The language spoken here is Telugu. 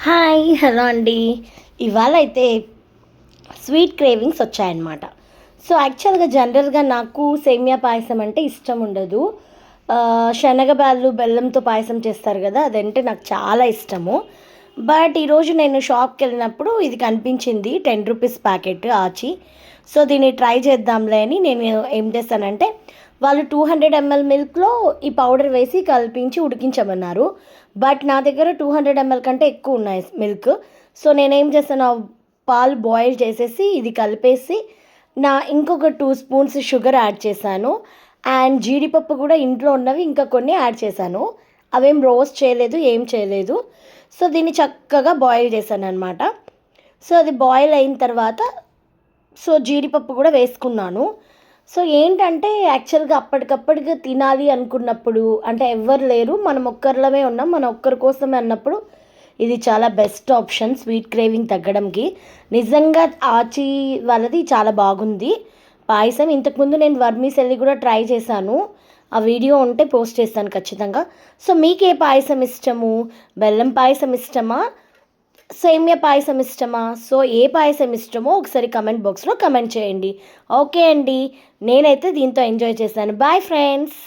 హాయ్ హలో అండి. ఇవాళ అయితే స్వీట్ క్రేవింగ్స్ వచ్చాయన్నమాట. సో యాక్చువల్గా జనరల్గా నాకు సేమియా పాయసం అంటే ఇష్టం ఉండదు. శనగబాళ్ళు బెల్లంతో పాయసం చేస్తారు కదా, అదంటే నాకు చాలా ఇష్టము. బట్ ఈరోజు నేను షాప్కి వెళ్ళినప్పుడు ఇది కనిపించింది, 10 రూపీస్ ప్యాకెట్ ఆచి. సో దీన్ని ట్రై చేద్దాంలే అని నేను ఏం చేస్తానంటే, వాళ్ళు 200 ml మిల్క్లో ఈ పౌడర్ వేసి కలిపించి ఉడికించమన్నారు. బట్ నా దగ్గర 200 ml కంటే ఎక్కువ ఉన్నాయి మిల్క్. సో నేనేం చేస్తాను, పాలు బాయిల్ చేసేసి ఇది కలిపేసి ఇంకొక 2 స్పూన్స్ షుగర్ యాడ్ చేశాను. అండ్ జీడిపప్పు కూడా ఇంట్లో ఉన్నవి ఇంకా కొన్ని యాడ్ చేశాను. అవేం రోస్ట్ చేయలేదు, ఏం చేయలేదు. సో దీన్ని చక్కగా బాయిల్ చేశాను అనమాట. సో అది బాయిల్ అయిన తర్వాత జీడిపప్పు కూడా వేసుకున్నాను. సో ఏంటంటే యాక్చువల్గా అప్పటికప్పటికి తినాలి అనుకున్నప్పుడు, అంటే ఎవ్వరు లేరు, మనం ఒక్కరిలోనే ఉన్నాం, మన ఒక్కరి కోసమే అన్నప్పుడు ఇది చాలా బెస్ట్ ఆప్షన్ స్వీట్ క్రేవింగ్ తగ్గడంకి. నిజంగా ఆచి వాళ్ళది చాలా బాగుంది పాయసం. ఇంతకుముందు నేను వర్మీసెల్లి కూడా ట్రై చేశాను, ఆ వీడియో ఉంటే పోస్ట్ చేస్తాను ఖచ్చితంగా. సో మీకు ఏ పాయసం ఇష్టము? బెల్లం పాయసం ఇష్టమా, సేమియా పాయసం ఇష్టమా? సో ఏ పాయసం ఇష్టమో ఒకసారి కమెంట్ బాక్స్లో కమెంట్ చేయండి. ఓకే అండి, నేనైతే దీంతో ఎంజాయ్ చేశాను. Bye friends.